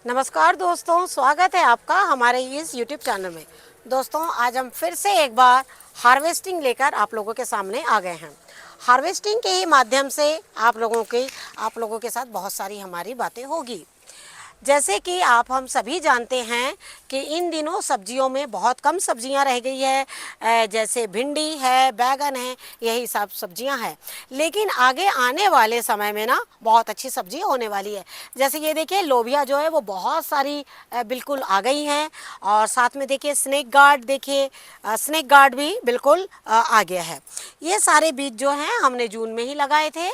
नमस्कार दोस्तों, स्वागत है आपका हमारे इस YouTube चैनल में। दोस्तों, आज हम फिर से एक बार हार्वेस्टिंग लेकर आप लोगों के सामने आ गए हैं। हार्वेस्टिंग के ही माध्यम से आप लोगों के साथ बहुत सारी हमारी बातें होगी। जैसे कि हम सभी जानते हैं कि इन दिनों सब्जियों में बहुत कम सब्जियां रह गई है। जैसे भिंडी है, बैगन है, यही सब सब्जियां हैं। लेकिन आगे आने वाले समय में ना बहुत अच्छी सब्जी होने वाली है। जैसे ये देखिए, लोबिया जो है वो बहुत सारी बिल्कुल आ गई हैं। और साथ में देखिए स्नेक गार्ड, देखिए स्नेक गार्ड भी बिल्कुल आ गया है। ये सारे बीज जो हैं हमने जून में ही लगाए थे,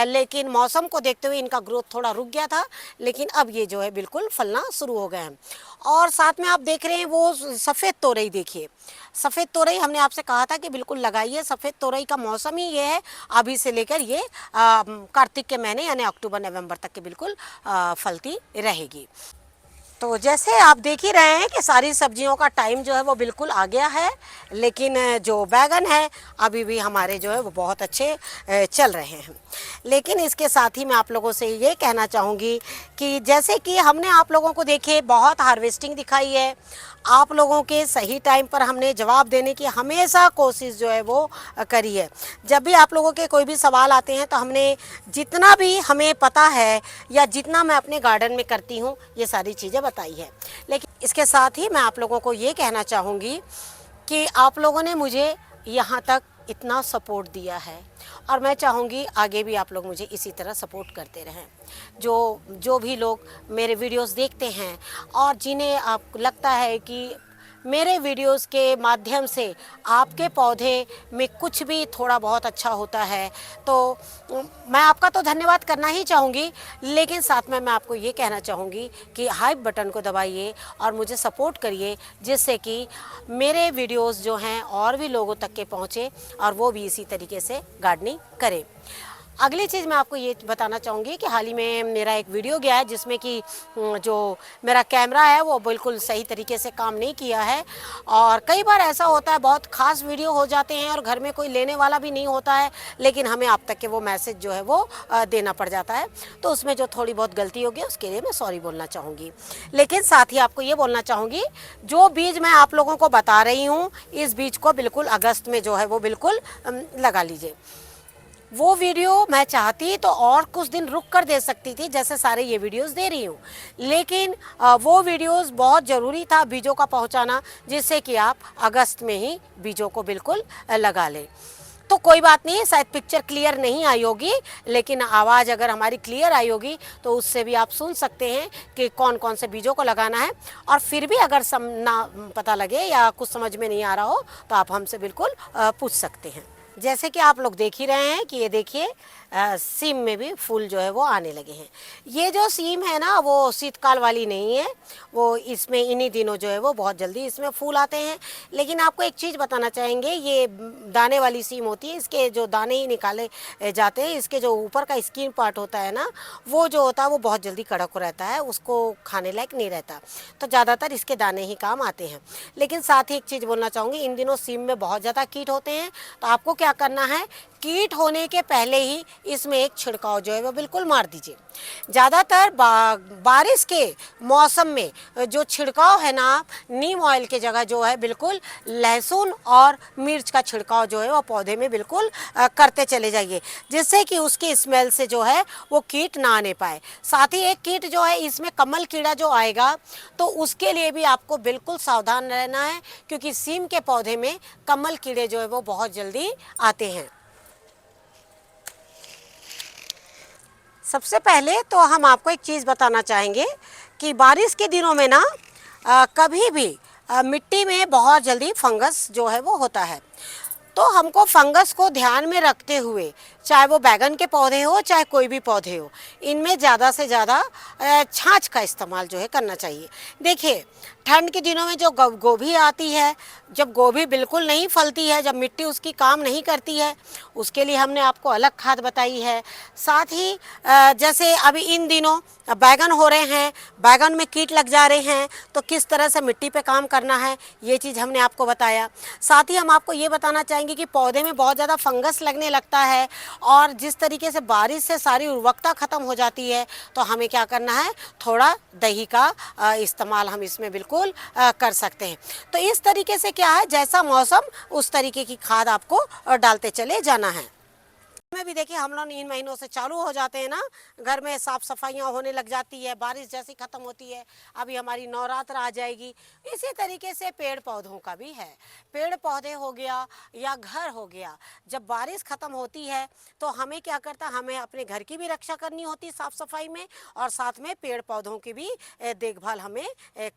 लेकिन मौसम को देखते हुए इनका ग्रोथ थोड़ा रुक गया था। लेकिन अब ये जो है बिल्कुल फलना शुरू हो गए हैं। और साथ में आप देख रहे हैं वो सफ़ेद तोरई, देखिए सफ़ेद तोरई हमने आपसे कहा था कि बिल्कुल लगाइए। सफ़ेद तोरई का मौसम ही ये है, अभी से लेकर ये कार्तिक के महीने यानी अक्टूबर नवंबर तक के बिल्कुल फलती रहेगी। तो जैसे आप देख ही रहे हैं कि सारी सब्जियों का टाइम जो है वो बिल्कुल आ गया है। लेकिन जो बैगन है अभी भी हमारे जो है वो बहुत अच्छे चल रहे हैं। लेकिन इसके साथ ही मैं आप लोगों से ये कहना चाहूँगी कि जैसे कि हमने आप लोगों को देखे बहुत हार्वेस्टिंग दिखाई है, आप लोगों के सही टाइम पर हमने जवाब देने की हमेशा कोशिश जो है वो करी है। जब भी आप लोगों के कोई भी सवाल आते हैं तो हमने जितना भी हमें पता है या जितना मैं अपने गार्डन में करती हूँ ये सारी चीज़ें बताई है। लेकिन इसके साथ ही मैं आप लोगों को ये कहना चाहूँगी कि आप लोगों ने मुझे यहाँ तक इतना सपोर्ट दिया है और मैं चाहूँगी आगे भी आप लोग मुझे इसी तरह सपोर्ट करते रहें। जो भी लोग मेरे वीडियोस देखते हैं और जिन्हें आपको लगता है कि मेरे वीडियोस के माध्यम से आपके पौधे में कुछ भी थोड़ा बहुत अच्छा होता है, तो मैं आपका तो धन्यवाद करना ही चाहूँगी। लेकिन साथ में मैं आपको ये कहना चाहूँगी कि हाइप बटन को दबाइए और मुझे सपोर्ट करिए, जिससे कि मेरे वीडियोस जो हैं और भी लोगों तक के पहुँचे और वो भी इसी तरीके से गार्डनिंग करें। अगली चीज़ मैं आपको ये बताना चाहूँगी कि हाल ही में मेरा एक वीडियो गया है जिसमें कि जो मेरा कैमरा है वो बिल्कुल सही तरीके से काम नहीं किया है। और कई बार ऐसा होता है, बहुत ख़ास वीडियो हो जाते हैं और घर में कोई लेने वाला भी नहीं होता है, लेकिन हमें आप तक के वो मैसेज जो है वो देना पड़ जाता है। तो उसमें जो थोड़ी बहुत गलती होगी उसके लिए मैं सॉरी बोलना चाहूँगी। लेकिन साथ ही आपको ये बोलना चाहूँगी, जो बीज मैं आप लोगों को बता रही हूँ इस बीज को बिल्कुल अगस्त में जो है वो बिल्कुल लगा लीजिए। वो वीडियो मैं चाहती तो और कुछ दिन रुक कर दे सकती थी, जैसे सारे ये वीडियोस दे रही हूँ। लेकिन वो वीडियोस बहुत ज़रूरी था बीजों का पहुँचाना, जिससे कि आप अगस्त में ही बीजों को बिल्कुल लगा लें। तो कोई बात नहीं, शायद पिक्चर क्लियर नहीं आई होगी, लेकिन आवाज़ अगर हमारी क्लियर आई होगी तो उससे भी आप सुन सकते हैं कि कौन कौन से बीजों को लगाना है। और फिर भी अगर ना पता लगे या कुछ समझ में नहीं आ रहा हो तो आप हमसे बिल्कुल पूछ सकते हैं। जैसे कि आप लोग देख ही रहे हैं कि ये देखिए सीम में भी फूल जो है वो आने लगे हैं। ये जो सीम है ना वो शीतकाल वाली नहीं है, वो इसमें इन्हीं दिनों जो है वो बहुत जल्दी इसमें फूल आते हैं। लेकिन आपको एक चीज़ बताना चाहेंगे, ये दाने वाली सीम होती है, इसके जो दाने ही निकाले जाते हैं, इसके जो ऊपर का स्किन पार्ट होता है ना वो जो होता है वो बहुत जल्दी कड़क हो रहता है, उसको खाने लायक नहीं रहता। तो ज़्यादातर इसके दाने ही काम आते हैं। लेकिन साथ ही एक चीज़ बोलना चाहूँगी, इन दिनों सीम में बहुत ज़्यादा कीट होते हैं, तो आपको क्या करना है, कीट होने के पहले ही इसमें एक छिड़काव जो है वो बिल्कुल मार दीजिए। ज़्यादातर बारिश के मौसम में जो छिड़काव है ना, नीम ऑयल की जगह जो है बिल्कुल लहसुन और मिर्च का छिड़काव जो है वो पौधे में बिल्कुल करते चले जाइए, जिससे कि उसकी स्मेल से जो है वो कीट ना आने पाए। साथ ही एक कीट जो है इसमें कमल कीड़ा जो आएगा, तो उसके लिए भी आपको बिल्कुल सावधान रहना है, क्योंकि सीम के पौधे में कमल कीड़े जो है वो बहुत जल्दी आते हैं। सबसे पहले तो हम आपको एक चीज़ बताना चाहेंगे कि बारिश के दिनों में ना कभी भी मिट्टी में बहुत जल्दी फंगस जो है वो होता है। तो हमको फंगस को ध्यान में रखते हुए, चाहे वो बैगन के पौधे हो चाहे कोई भी पौधे हो, इनमें ज़्यादा से ज़्यादा छाछ का इस्तेमाल जो है करना चाहिए। देखिए ठंड के दिनों में जो गोभी आती है, जब गोभी बिल्कुल नहीं फलती है, जब मिट्टी उसकी काम नहीं करती है, उसके लिए हमने आपको अलग खाद बताई है। साथ ही जैसे अभी इन दिनों बैगन हो रहे हैं, बैगन में कीट लग जा रहे हैं, तो किस तरह से मिट्टी पे काम करना है ये चीज़ हमने आपको बताया। साथ ही हम आपको ये बताना चाहेंगे कि पौधे में बहुत ज़्यादा फंगस लगने लगता है और जिस तरीके से बारिश से सारी उर्वरकता ख़त्म हो जाती है, तो हमें क्या करना है, थोड़ा दही का इस्तेमाल हम इसमें बिल्कुल कर सकते हैं। तो इस तरीके से क्या है, जैसा मौसम उस तरीके की खाद आपको डालते चले जाना है। में भी देखिए हम लोग इन महीनों से चालू हो जाते हैं ना, घर में साफ सफाइयाँ होने लग जाती है, बारिश जैसी ख़त्म होती है, अभी हमारी नवरात्र आ जाएगी। इसी तरीके से पेड़ पौधों का भी है। पेड़ पौधे हो गया या घर हो गया, जब बारिश ख़त्म होती है तो हमें क्या करता है, हमें अपने घर की भी रक्षा करनी होती है साफ़ सफाई में, और साथ में पेड़ पौधों की भी देखभाल हमें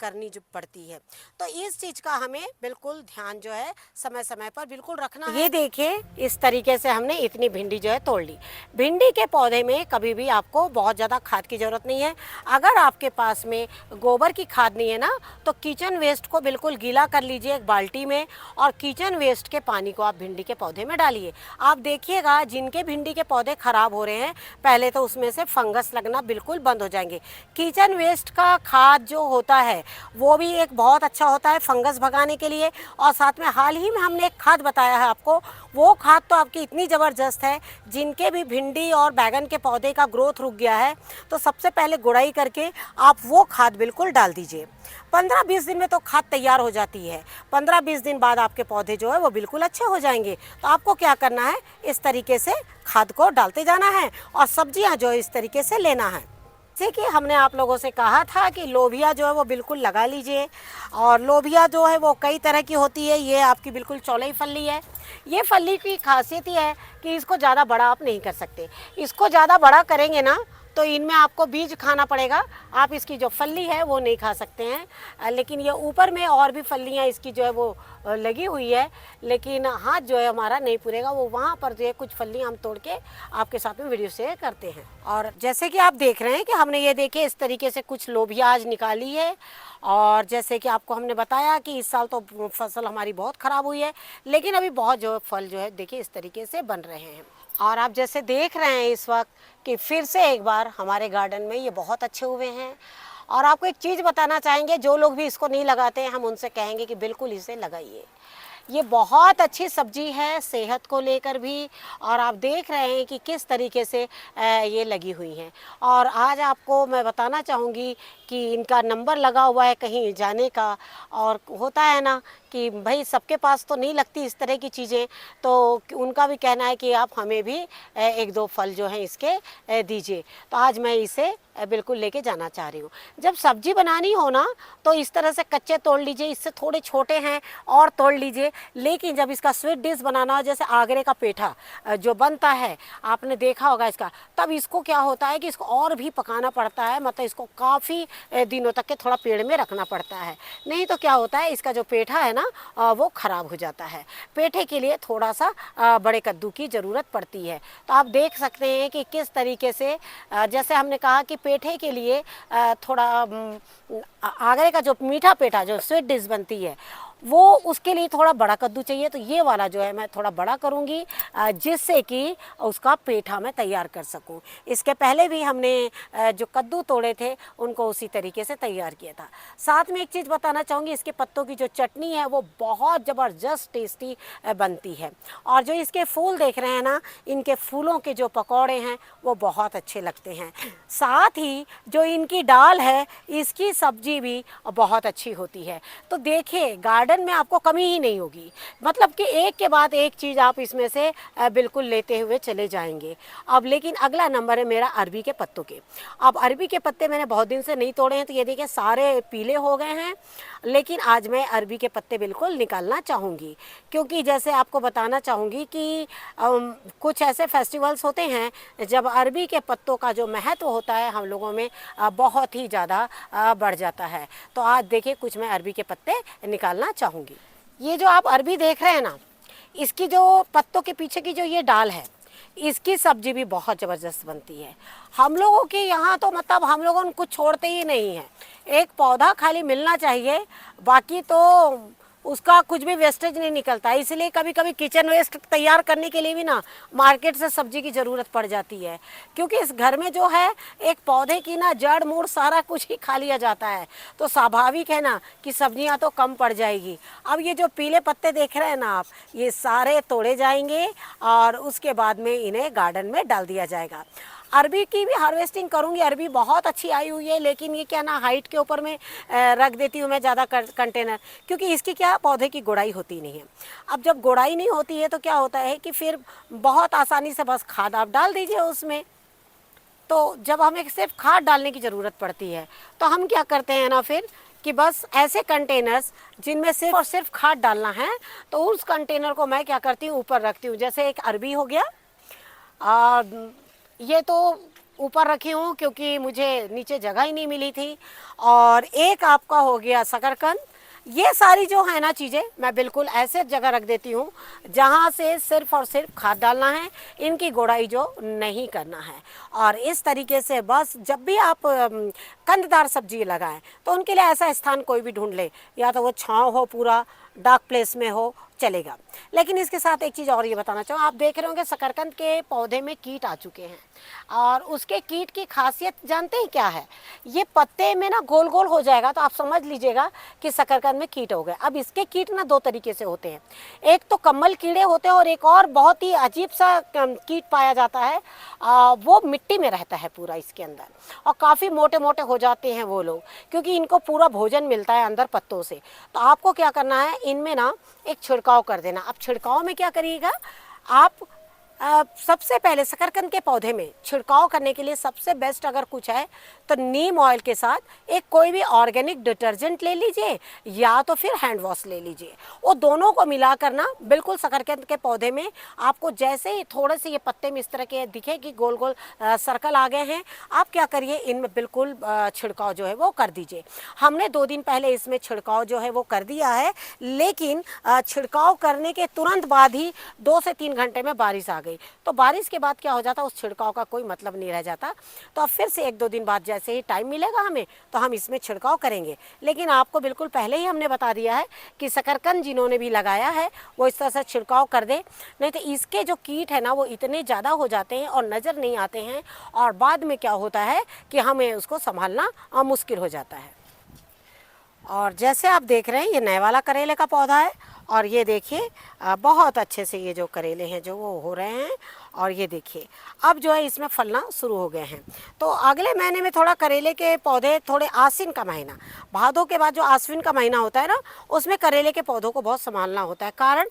करनी पड़ती है। तो इस चीज़ का हमें बिल्कुल ध्यान जो है समय समय पर बिल्कुल रखना है। ये देखिए इस तरीके से हमने इतनी भिंडी जो है तोड़ ली। भिंडी के पौधे में कभी भी आपको बहुत ज़्यादा खाद की ज़रूरत नहीं है। अगर आपके पास में गोबर की खाद नहीं है ना, तो किचन वेस्ट को बिल्कुल गीला कर लीजिए एक बाल्टी में, और किचन वेस्ट के पानी को आप भिंडी के पौधे में डालिए। आप देखिएगा जिनके भिंडी के पौधे ख़राब हो रहे हैं, पहले तो उसमें से फंगस लगना बिल्कुल बंद हो जाएंगे। किचन वेस्ट का खाद जो होता है वो भी एक बहुत अच्छा होता है फंगस भगाने के लिए। और साथ में हाल ही में हमने एक खाद बताया है आपको, वो खाद तो आपकी इतनी ज़बरदस्त है, जिनके भी भिंडी और बैगन के पौधे का ग्रोथ रुक गया है, तो सबसे पहले गुड़ाई करके आप वो खाद बिल्कुल डाल दीजिए। 15-20 दिन में तो खाद तैयार हो जाती है। 15-20 दिन बाद आपके पौधे जो है वो बिल्कुल अच्छे हो जाएंगे। तो आपको क्या करना है, इस तरीके से खाद को डालते जाना है और सब्जियां जो है इस तरीके से लेना है। जैसे कि हमने आप लोगों से कहा था कि लोबिया जो है वो बिल्कुल लगा लीजिए। और लोबिया जो है वो कई तरह की होती है, ये आपकी बिल्कुल चौलाई फली है। ये फली की खासियत ये है कि इसको ज़्यादा बड़ा आप नहीं कर सकते। इसको ज़्यादा बड़ा करेंगे ना तो इनमें आपको बीज खाना पड़ेगा, आप इसकी जो फली है वो नहीं खा सकते हैं। लेकिन ये ऊपर में और भी फलियाँ इसकी जो है वो लगी हुई है, लेकिन हाथ जो है हमारा नहीं पूरेगा, वो वहाँ पर जो है कुछ फलियाँ हम तोड़ के आपके साथ में वीडियो शेयर करते हैं। और जैसे कि आप देख रहे हैं कि हमने ये देखिए इस तरीके से कुछ लोबिया आज निकाली है। और जैसे कि आपको हमने बताया कि इस साल तो फसल हमारी बहुत ख़राब हुई है, लेकिन अभी बहुत जो फल जो है देखिए इस तरीके से बन रहे हैं। और आप जैसे देख रहे हैं इस वक्त कि फिर से एक बार हमारे गार्डन में ये बहुत अच्छे हुए हैं। और आपको एक चीज़ बताना चाहेंगे, जो लोग भी इसको नहीं लगाते हैं हम उनसे कहेंगे कि बिल्कुल इसे लगाइए। ये बहुत अच्छी सब्जी है सेहत को लेकर भी। और आप देख रहे हैं कि किस तरीके से ये लगी हुई हैं। और आज आपको मैं बताना चाहूँगी कि इनका नंबर लगा हुआ है कहीं जाने का। और होता है ना कि भाई सबके पास तो नहीं लगती इस तरह की चीज़ें, तो उनका भी कहना है कि आप हमें भी 1-2 फल जो हैं इसके दीजिए। तो आज मैं इसे बिल्कुल लेके जाना चाह रही हूँ। जब सब्जी बनानी हो ना तो इस तरह से कच्चे तोड़ लीजिए, इससे थोड़े छोटे हैं और तोड़ लीजिए। लेकिन जब इसका स्वीट डिश बनाना हो, जैसे आगरे का पेठा जो बनता है आपने देखा होगा इसका, तब इसको क्या होता है कि इसको और भी पकाना पड़ता है, मतलब इसको काफ़ी दिनों तक के थोड़ा पेड़ में रखना पड़ता है। नहीं तो क्या होता है इसका जो पेठा है ना वो ख़राब हो जाता है। पेठे के लिए थोड़ा सा बड़े कद्दू की ज़रूरत पड़ती है। तो आप देख सकते हैं कि किस तरीके से जैसे हमने कहा कि पेठे के लिए थोड़ा आगरे का जो मीठा पेठा जो स्वीट डिश बनती है वो उसके लिए थोड़ा बड़ा कद्दू चाहिए। तो ये वाला जो है मैं थोड़ा बड़ा करूँगी जिससे कि उसका पेठा मैं तैयार कर सकूँ। इसके पहले भी हमने जो कद्दू तोड़े थे उनको उसी तरीके से तैयार किया था। साथ में एक चीज़ बताना चाहूँगी, इसके पत्तों की जो चटनी है वो बहुत ज़बरदस्त टेस्टी बनती है। और जो इसके फूल देख रहे हैं ना, इनके फूलों के जो पकौड़े हैं वो बहुत अच्छे लगते हैं। साथ ही जो इनकी डाल है इसकी सब्जी भी बहुत अच्छी होती है। तो देखिए गार्डन में आपको कमी ही नहीं होगी, मतलब कि एक के बाद एक चीज़ आप इसमें से बिल्कुल लेते हुए चले जाएंगे। अब लेकिन अगला नंबर है मेरा अरबी के पत्तों के। अब अरबी के पत्ते मैंने बहुत दिन से नहीं तोड़े हैं, तो ये देखिए सारे पीले हो गए हैं। लेकिन आज मैं अरबी के पत्ते बिल्कुल निकालना चाहूँगी, क्योंकि जैसे आपको बताना चाहूँगी कि कुछ ऐसे फेस्टिवल्स होते हैं जब अरबी के पत्तों का जो महत्व होता है हम लोगों में बहुत ही ज़्यादा बढ़ जाता है। तो आज देखिए कुछ मैं अरबी के पत्ते निकालना चाहूँगी। ये जो आप अरबी देख रहे हैं ना, इसकी जो पत्तों के पीछे की जो ये डाल है, इसकी सब्जी भी बहुत ज़बरदस्त बनती है। हम लोगों के यहाँ तो मतलब हम लोगों को कुछ छोड़ते ही नहीं हैं, एक पौधा खाली मिलना चाहिए, बाकी तो उसका कुछ भी वेस्टेज नहीं निकलता। इसलिए कभी कभी किचन वेस्ट तैयार करने के लिए भी ना मार्केट से सब्जी की ज़रूरत पड़ जाती है, क्योंकि इस घर में जो है एक पौधे की ना जड़ मूड़ सारा कुछ ही खा लिया जाता है, तो स्वाभाविक है ना कि सब्जियां तो कम पड़ जाएगी। अब ये जो पीले पत्ते देख रहे हैं ना आप, ये सारे तोड़े जाएंगे और उसके बाद में इन्हें गार्डन में डाल दिया जाएगा। अरबी की भी हार्वेस्टिंग करूंगी, अरबी बहुत अच्छी आई हुई है, लेकिन ये क्या ना हाइट के ऊपर में रख देती हूँ मैं ज़्यादा कंटेनर, क्योंकि इसकी क्या पौधे की गुड़ाई होती नहीं है। अब जब गुड़ाई नहीं होती है तो क्या होता है कि फिर बहुत आसानी से बस खाद आप डाल दीजिए उसमें। तो जब हमें सिर्फ खाद डालने की ज़रूरत पड़ती है तो हम क्या करते हैं ना फिर कि बस ऐसे कंटेनर्स जिनमें सिर्फ और सिर्फ खाद डालना है, तो उस कंटेनर को मैं क्या करती हूँ ऊपर रखती हूँ। जैसे एक अरबी हो गया, ये तो ऊपर रखी हूँ क्योंकि मुझे नीचे जगह ही नहीं मिली थी, और एक आपका हो गया शकरकंद। ये सारी जो है ना चीज़ें मैं बिल्कुल ऐसे जगह रख देती हूँ जहाँ से सिर्फ और सिर्फ खाद डालना है, इनकी गोड़ाई जो नहीं करना है। और इस तरीके से बस जब भी आप कंददार सब्जी लगाएं तो उनके लिए ऐसा स्थान कोई भी ढूंढ ले, या तो वो छाँव हो, पूरा डार्क प्लेस में हो, चलेगा। लेकिन इसके साथ एक चीज़ और ये बताना चाहूँ, आप देख रहे होंगे शकरकंद के पौधे में कीट आ चुके हैं, और उसके कीट की खासियत जानते हैं क्या है? ये पत्ते में ना गोल गोल हो जाएगा तो आप समझ लीजिएगा कि शकरकंद में कीट हो गए। अब इसके कीट ना दो तरीके से होते हैं, एक तो कम्बल कीड़े होते हैं और एक और बहुत ही अजीब सा कीट पाया जाता है, वो मिट्टी में रहता है पूरा इसके अंदर, और काफ़ी मोटे मोटे हो जाते हैं वो लोग, क्योंकि इनको पूरा भोजन मिलता है अंदर पत्तों से। तो आपको क्या करना है, इनमें ना एक छिड़काव कर देना। अब छिड़काव में क्या करिएगा आप, सबसे पहले शकरकंद के पौधे में छिड़काव करने के लिए सबसे बेस्ट अगर कुछ है तो नीम ऑयल के साथ एक कोई भी ऑर्गेनिक डिटर्जेंट ले लीजिए, या तो फिर हैंड वॉश ले लीजिए। वो दोनों को मिला करना बिल्कुल शकरकंद के पौधे में आपको जैसे ही थोड़े से ये पत्ते में इस तरह के दिखे कि गोल गोल सर्कल आ गए हैं, आप क्या करिए इनमें बिल्कुल छिड़काव जो है वो कर दीजिए। हमने 2 दिन पहले इसमें छिड़काव जो है वो कर दिया है, लेकिन छिड़काव करने के तुरंत बाद ही 2 से 3 घंटे में बारिश आ गई। तो बारिश के बाद क्या हो जाता, उस छिड़काव का कोई मतलब नहीं रह जाता। तो अब फिर से 1-2 दिन बाद जैसे ही टाइम मिलेगा हमें तो हम इसमें छिड़काव करेंगे। लेकिन आपको बिल्कुल पहले ही हमने बता दिया है कि शकरकंद जिन्होंने भी लगाया है वो इस तरह से छिड़काव कर दे, नहीं तो इसके जो कीट है ना वो इतने ज़्यादा हो जाते हैं और नज़र नहीं आते हैं, और बाद में क्या होता है कि हमें उसको संभालना मुश्किल हो जाता है। और जैसे आप देख रहे हैं ये नए वाला करेले का पौधा है, और ये देखिए बहुत अच्छे से ये जो करेले हैं जो वो हो रहे हैं, और ये देखिए अब जो है इसमें फलना शुरू हो गए हैं। तो अगले महीने में थोड़ा करेले के पौधे, थोड़े आश्विन का महीना, भादों के बाद जो आश्विन का महीना होता है ना, उसमें करेले के पौधों को बहुत संभालना होता है। कारण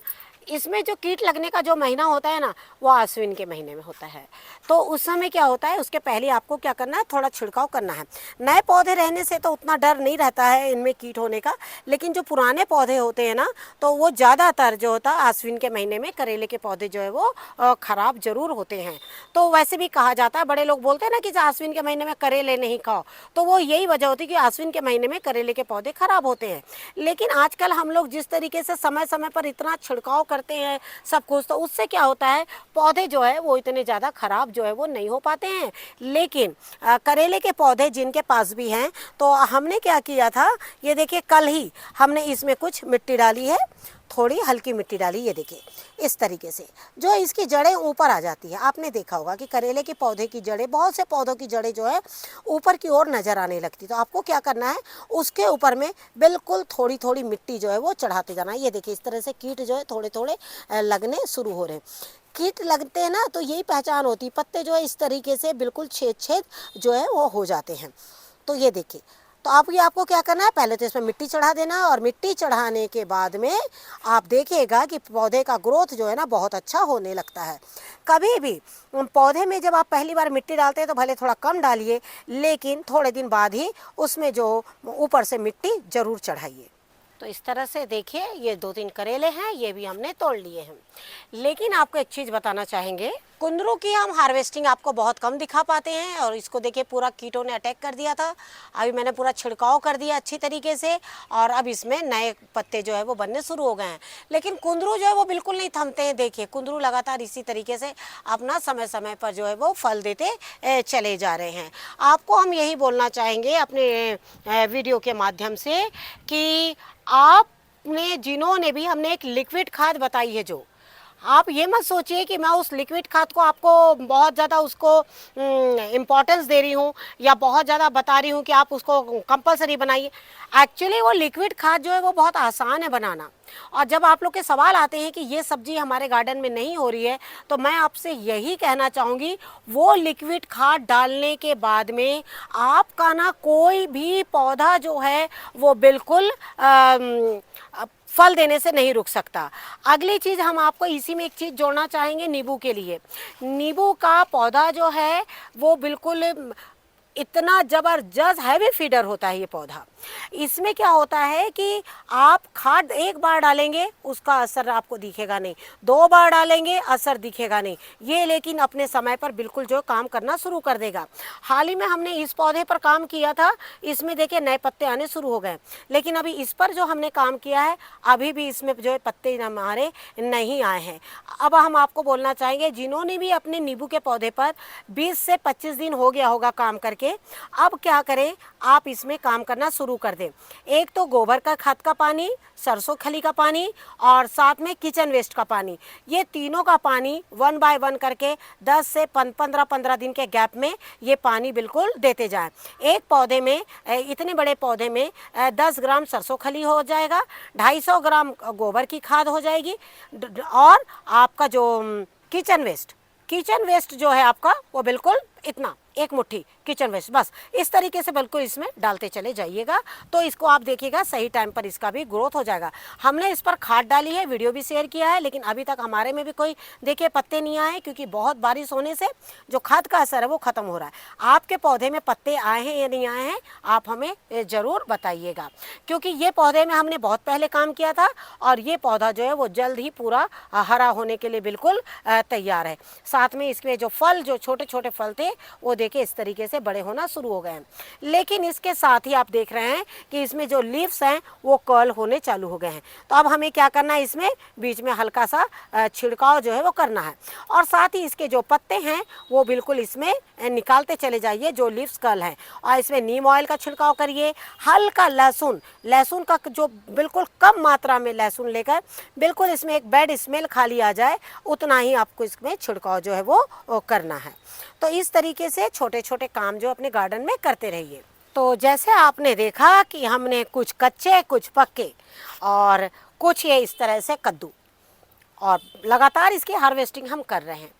इसमें जो कीट लगने का जो महीना होता है ना वो आश्विन के महीने में होता है। तो उस समय क्या होता है, उसके पहले आपको क्या करना है, थोड़ा छिड़काव करना है। नए पौधे रहने से तो उतना डर नहीं रहता है इनमें कीट होने का, लेकिन जो पुराने पौधे होते हैं ना तो वो ज़्यादातर जो होता है आश्विन के महीने में करेले के पौधे जो है वो ख़राब ज़रूर होते हैं। तो वैसे भी कहा जाता है, बड़े लोग बोलते हैं ना कि आश्विन के महीने में करेले नहीं खाओ, तो वो यही वजह होती है कि आश्विन के महीने में करेले के पौधे ख़राब होते हैं। लेकिन आजकल हम लोग जिस तरीके से समय समय पर इतना छिड़काव करते हैं सब कुछ, तो उससे क्या होता है पौधे जो है वो इतने ज़्यादा ख़राब जो है वो नहीं हो पाते हैं। लेकिन करेले के पौधे जिनके पास भी हैं, तो हमने क्या किया था, ये देखिए कल ही हमने इसमें कुछ मिट्टी डाली है, थोड़ी हल्की मिट्टी डाली, ये देखिए इस तरीके से जो इसकी जड़ें ऊपर आ जाती है। आपने देखा होगा कि करेले के पौधे की जड़ें, बहुत से पौधों की जड़ें जो है ऊपर की ओर नज़र आने लगती। तो आपको क्या करना है, उसके ऊपर में बिल्कुल थोड़ी थोड़ी मिट्टी जो है वो चढ़ाते जाना है। ये देखिए इस तरह से कीट जो है थोड़े थोड़े लगने शुरू हो रहे हैं। कीट लगते हैं ना तो यही पहचान होती है, पत्ते जो है इस तरीके से बिल्कुल छेद छेद जो है वो हो जाते हैं। तो ये देखिए, तो आपको क्या करना है, पहले तो इसमें मिट्टी चढ़ा देना, और मिट्टी चढ़ाने के बाद में आप देखिएगा कि पौधे का ग्रोथ जो है ना बहुत अच्छा होने लगता है। कभी भी पौधे में जब आप पहली बार मिट्टी डालते हैं तो भले थोड़ा कम डालिए, लेकिन थोड़े दिन बाद ही उसमें जो ऊपर से मिट्टी ज़रूर चढ़ाइए। तो इस तरह से देखिए ये 2-3 करेले हैं, ये भी हमने तोड़ लिए हैं। लेकिन आपको एक चीज़ बताना चाहेंगे, कुंदरू की हम हार्वेस्टिंग आपको बहुत कम दिखा पाते हैं, और इसको देखिए पूरा कीटों ने अटैक कर दिया था। अभी मैंने पूरा छिड़काव कर दिया अच्छी तरीके से, और अब इसमें नए पत्ते जो है वो बनने शुरू हो गए हैं। लेकिन कुंदरू जो है वो बिल्कुल नहीं थमते हैं। देखिए कुंदरू लगातार इसी तरीके से अपना समय समय पर जो है वो फल देते चले जा रहे हैं। आपको हम यही बोलना चाहेंगे अपने वीडियो के माध्यम से कि आप आपने जिन्होंने भी हमने एक लिक्विड खाद बताई है, जो आप ये मत सोचिए कि मैं उस लिक्विड खाद को आपको बहुत ज़्यादा उसको इम्पोर्टेंस दे रही हूँ या बहुत ज़्यादा बता रही हूँ कि आप उसको कंपलसरी बनाइए। एक्चुअली वो लिक्विड खाद जो है वो बहुत आसान है बनाना। और जब आप लोग के सवाल आते हैं कि ये सब्जी हमारे गार्डन में नहीं हो रही है, तो मैं आपसे यही कहना चाहूँगी, वो लिक्विड खाद डालने के बाद में आपका ना कोई भी पौधा जो है वो बिल्कुल फल देने से नहीं रुक सकता। अगली चीज़ हम आपको इसी में एक चीज़ जोड़ना चाहेंगे नींबू के लिए। नींबू का पौधा जो है वो बिल्कुल इतना ज़बरदस्त हैवी फीडर होता है ये पौधा। इसमें क्या होता है कि आप खाद एक बार डालेंगे उसका असर आपको दिखेगा नहीं, 2 बार डालेंगे असर दिखेगा नहीं, ये लेकिन अपने समय पर बिल्कुल जो काम करना शुरू कर देगा। हाल ही में हमने इस पौधे पर काम किया था, इसमें देखिए नए पत्ते आने शुरू हो गए, लेकिन अभी इस पर जो हमने काम किया है अभी भी इसमें जो है पत्ते हमारे नहीं आए हैं। अब हम आपको बोलना चाहेंगे, जिन्होंने भी अपने नींबू के पौधे पर 20 से 25 दिन हो गया होगा काम करके, अब क्या करें, आप इसमें काम करना शुरू कर दें। एक तो गोबर का खाद का पानी, सरसों खली का पानी और साथ में किचन वेस्ट का पानी, ये तीनों का पानी 1 बाय 1 करके 10 से 15 दिन के गैप में ये पानी बिल्कुल देते जाएं। एक पौधे में, इतने बड़े पौधे में 10 ग्राम सरसों खली हो जाएगा, 250 ग्राम गोबर की खाद हो जाएगी और आपका जो किचन वेस्ट जो है आपका वो बिल्कुल इतना 1 मुट्ठी किचन वेस्ट, बस इस तरीके से बिल्कुल इसमें डालते चले जाइएगा। तो इसको आप देखिएगा सही टाइम पर इसका भी ग्रोथ हो जाएगा। हमने इस पर खाद डाली है, वीडियो भी शेयर किया है, लेकिन अभी तक हमारे में भी कोई देखिए पत्ते नहीं आए, क्योंकि बहुत बारिश होने से जो खाद का असर है वो ख़त्म हो रहा है। आपके पौधे में पत्ते आए हैं या नहीं आए हैं आप हमें ज़रूर बताइएगा, क्योंकि ये पौधे में हमने बहुत पहले काम किया था और ये पौधा जो है वो जल्द ही पूरा हरा होने के लिए बिल्कुल तैयार है। साथ में इसके जो फल, जो छोटे छोटे फल थे वो देखिए इस तरीके से बड़े होना शुरू हो गए हैं। लेकिन इसके साथ ही आप देख रहे हैं कि इसमें जो लीव्स हैं वो कर्ल होने चालू हो गए हैं। तो अब हमें क्या करना है, इसमें बीच में हल्का सा छिड़काव जो है वो करना है, और साथ ही इसके जो पत्ते हैं वो बिल्कुल इसमें निकालते चले जाइए जो लीव्स कर्ल हैं, और इसमें नीम ऑयल का छिड़काव करिए। हल्का लहसुन का जो बिल्कुल कम मात्रा में लहसुन लेकर बिल्कुल इसमें एक बैड स्मेल खाली आ जाए उतना ही आपको इसमें छिड़काव जो है वो करना है। तो इस तरीके से छोटे छोटे काम जो अपने गार्डन में करते रहिए। तो जैसे आपने देखा कि हमने कुछ कच्चे, कुछ पक्के और कुछ ये इस तरह से कद्दू, और लगातार इसकी हार्वेस्टिंग हम कर रहे हैं।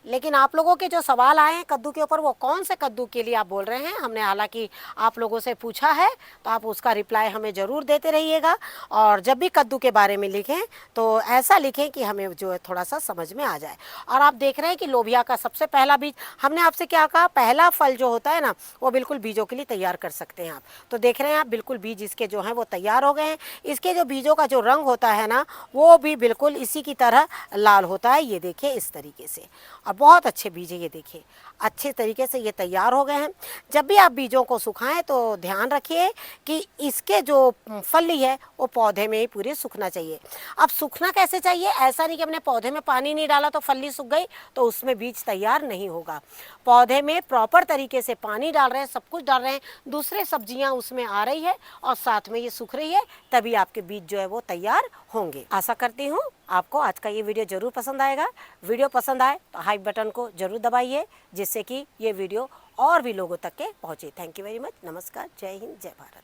लेकिन आप लोगों के जो सवाल आए हैं कद्दू के ऊपर, वो कौन से कद्दू के लिए आप बोल रहे हैं, हमने हालांकि आप लोगों से पूछा है, तो आप उसका रिप्लाई हमें ज़रूर देते रहिएगा। और जब भी कद्दू के बारे में लिखें तो ऐसा लिखें कि हमें जो है थोड़ा सा समझ में आ जाए। और आप देख रहे हैं कि लोबिया का सबसे पहला बीज, हमने आपसे क्या कहा, पहला फल जो होता है ना वो बिल्कुल बीजों के लिए तैयार कर सकते हैं आप। तो देख रहे हैं आप बिल्कुल बीज इसके जो हैं वो तैयार हो गए हैं। इसके जो बीजों का जो रंग होता है ना वो भी बिल्कुल इसी की तरह लाल होता है, ये देखिए इस तरीके से। और बहुत अच्छे बीज है, ये देखिए अच्छे तरीके से ये तैयार हो गए हैं। जब भी आप बीजों को सुखाएं तो ध्यान रखिए कि इसके जो फली है वो पौधे में ही पूरी सूखना चाहिए। अब सूखना कैसे चाहिए, ऐसा नहीं कि हमने पौधे में पानी नहीं डाला तो फली सूख गई, तो उसमें बीज तैयार नहीं होगा। पौधे में प्रॉपर तरीके से पानी डाल रहे हैं, सब कुछ डाल रहे हैं, दूसरे सब्जियां उसमें आ रही है और साथ में ये सूख रही है, तभी आपके बीज जो है वो तैयार होंगे। आशा करती हूँ आपको आज का ये वीडियो ज़रूर पसंद आएगा। वीडियो पसंद आए तो हाइप बटन को ज़रूर दबाइए, जिससे कि ये वीडियो और भी लोगों तक के पहुँचे। Thank you very much. नमस्कार, जय हिंद, जय भारत।